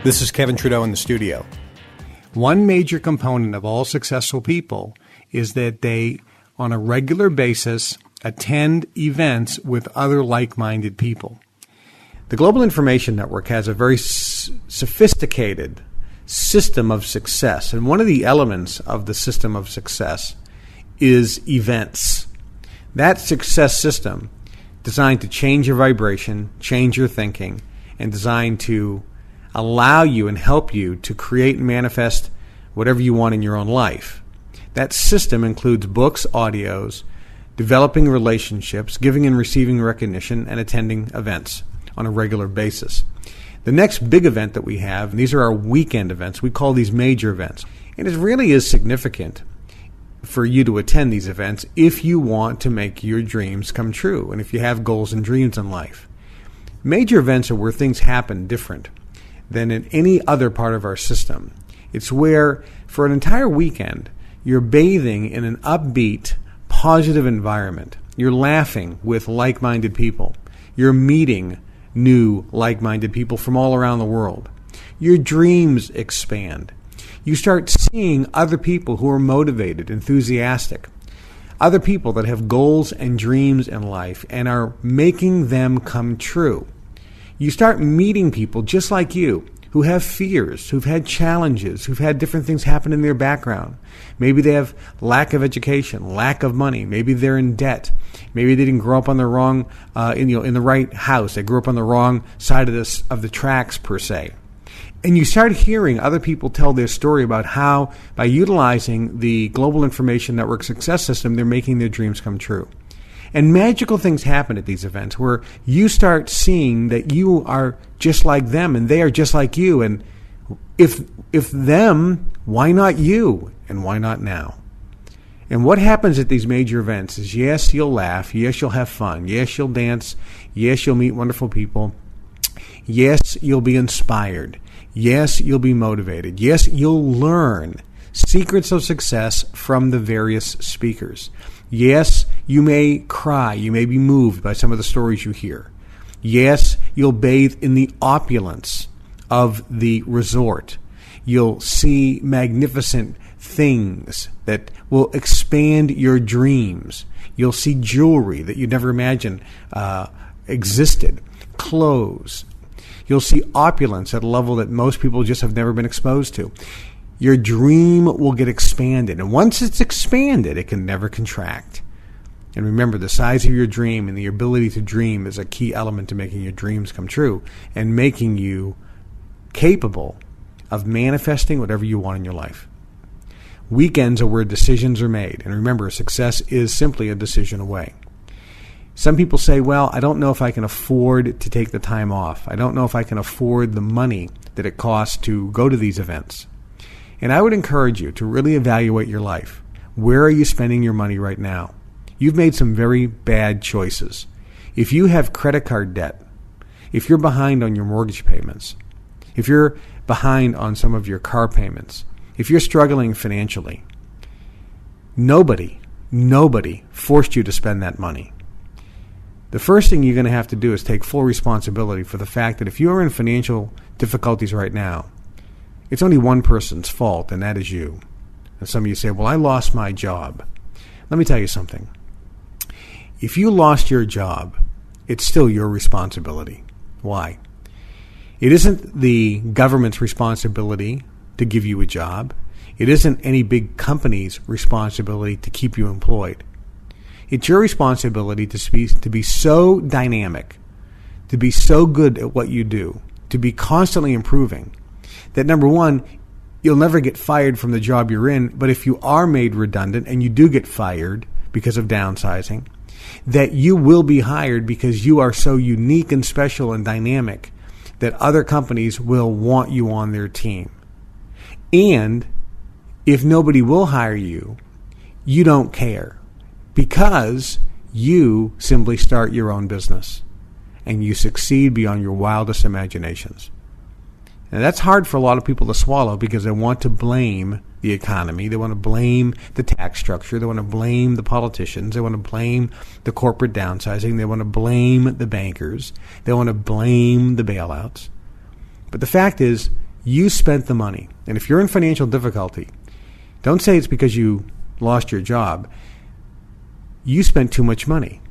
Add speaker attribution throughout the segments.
Speaker 1: This is Kevin Trudeau in the studio.
Speaker 2: One major component of all successful people is that they, on a regular basis, attend events with other like-minded people. The Global Information Network has a very sophisticated system of success, and one of the elements of the system of success is events. That success system, designed to change your vibration, change your thinking, and designed to allow you and help you to create and manifest whatever you want in your own life. That system includes books, audios, developing relationships, giving and receiving recognition, and attending events on a regular basis. The next big event that we have, and these are our weekend events, we call these major events. And it really is significant for you to attend these events if you want to make your dreams come true and if you have goals and dreams in life. Major events are where things happen different than in any other part of our system. It's where, for an entire weekend, you're bathing in an upbeat, positive environment. You're laughing with like-minded people. You're meeting new like-minded people from all around the world. Your dreams expand. You start seeing other people who are motivated, enthusiastic, other people that have goals and dreams in life and are making them come true. You start meeting people just like you who have fears, who've had challenges, who've had different things happen in their background. Maybe they have lack of education, lack of money. Maybe they're in debt. Maybe they didn't grow up on the wrong, in the right house. They grew up on the wrong side of the tracks per se. And you start hearing other people tell their story about how, by utilizing the Global Information Network success system, they're making their dreams come true. And magical things happen at these events where you start seeing that you are just like them and they are just like you. And if them, why not you? And why not now? And what happens at these major events is, yes, you'll laugh. Yes, you'll have fun. Yes, you'll dance. Yes, you'll meet wonderful people. Yes, you'll be inspired. Yes, you'll be motivated. Yes, you'll learn secrets of success from the various speakers. Yes, you may cry. You may be moved by some of the stories you hear. Yes, you'll bathe in the opulence of the resort. You'll see magnificent things that will expand your dreams. You'll see jewelry that you never imagined existed, clothes. You'll see opulence at a level that most people just have never been exposed to. Your dream will get expanded. And once it's expanded, it can never contract. And remember, the size of your dream and the ability to dream is a key element to making your dreams come true and making you capable of manifesting whatever you want in your life. Weekends are where decisions are made. And remember, success is simply a decision away. Some people say, well, I don't know if I can afford to take the time off. I don't know if I can afford the money that it costs to go to these events. And I would encourage you to really evaluate your life. Where are you spending your money right now? You've made some very bad choices. If you have credit card debt, if you're behind on your mortgage payments, if you're behind on some of your car payments, if you're struggling financially, nobody forced you to spend that money. The first thing you're going to have to do is take full responsibility for the fact that if you are in financial difficulties right now, it's only one person's fault, and that is you. And some of you say, well, I lost my job. Let me tell you something. If you lost your job, it's still your responsibility. Why? It isn't the government's responsibility to give you a job. It isn't any big company's responsibility to keep you employed. It's your responsibility to be so dynamic, to be so good at what you do, to be constantly improving, that number one, you'll never get fired from the job you're in, but if you are made redundant and you do get fired because of downsizing, that you will be hired because you are so unique and special and dynamic that other companies will want you on their team. And if nobody will hire you, you don't care, because you simply start your own business and you succeed beyond your wildest imaginations. And that's hard for a lot of people to swallow because they want to blame the economy. They want to blame the tax structure. They want to blame the politicians. They want to blame the corporate downsizing. They want to blame the bankers. They want to blame the bailouts. But the fact is, You spent the money. And if you're in financial difficulty, don't say it's because you lost your job. You spent too much money.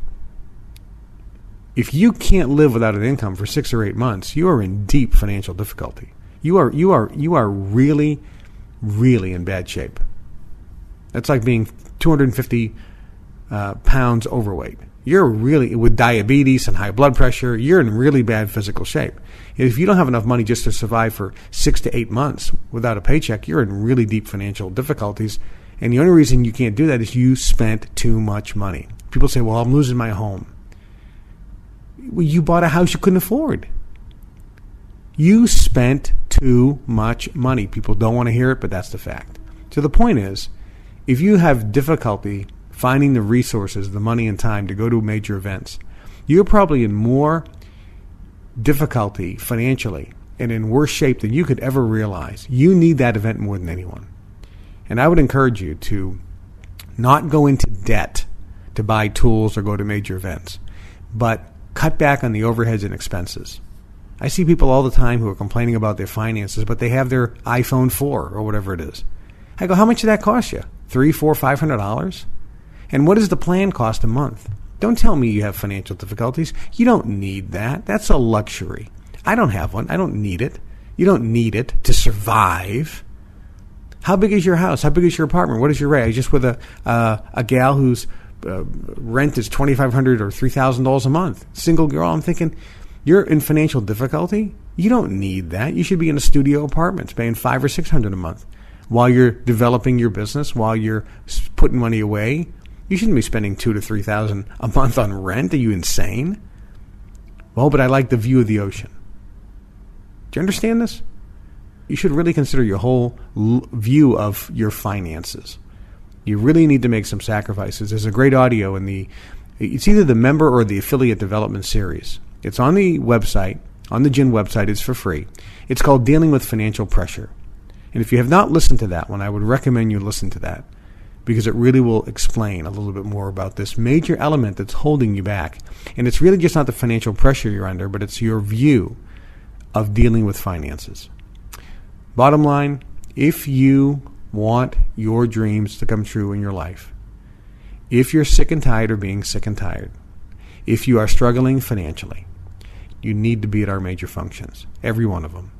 Speaker 2: If you can't live without an income for 6 or 8 months, you are in deep financial difficulty. You are really, really in bad shape. That's like being 250 pounds overweight. You're really, with diabetes and high blood pressure, you're in really bad physical shape. If you don't have enough money just to survive for 6 to 8 months without a paycheck, you're in really deep financial difficulties. And the only reason you can't do that is you spent too much money. People say, well, I'm losing my home. Well, you bought a house you couldn't afford. You spent too much money. People don't want to hear it, but that's the fact. So the point is, if you have difficulty finding the resources, the money and time to go to major events, you're probably in more difficulty financially and in worse shape than you could ever realize. You need that event more than anyone. And I would encourage you to not go into debt to buy tools or go to major events, but cut back on the overheads and expenses. I see people all the time who are complaining about their finances, but they have their iPhone 4 or whatever it is. I go, how much did that cost you? $300, $400, $500? And what does the plan cost a month? Don't tell me you have financial difficulties. You don't need that. That's a luxury. I don't have one. I don't need it. You don't need it to survive. How big is your house? How big is your apartment? What is your rate? I was just with a gal whose rent is $2,500 or $3,000 a month. Single girl. I'm thinking, you're in financial difficulty? You don't need that. You should be in a studio apartment paying $500 or $600 a month while you're developing your business, while you're putting money away. You shouldn't be spending $2,000 to $3,000 a month on rent. Are you insane? Well, but I like the view of the ocean. Do you understand this? You should really consider your whole view of your finances. You really need to make some sacrifices. There's a great audio in it's either the member or the affiliate development series. It's on the website, on the GIN website. It's for free. It's called Dealing with Financial Pressure. And if you have not listened to that one, I would recommend you listen to that, because it really will explain a little bit more about this major element that's holding you back. And it's really just not the financial pressure you're under, but it's your view of dealing with finances. Bottom line, if you want your dreams to come true in your life, if you're sick and tired of being sick and tired, if you are struggling financially, you need to be at our major functions, every one of them.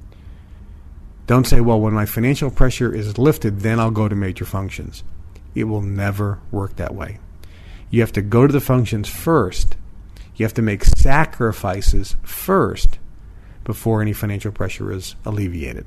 Speaker 2: Don't say, well, when my financial pressure is lifted, then I'll go to major functions. It will never work that way. You have to go to the functions first. You have to make sacrifices first before any financial pressure is alleviated.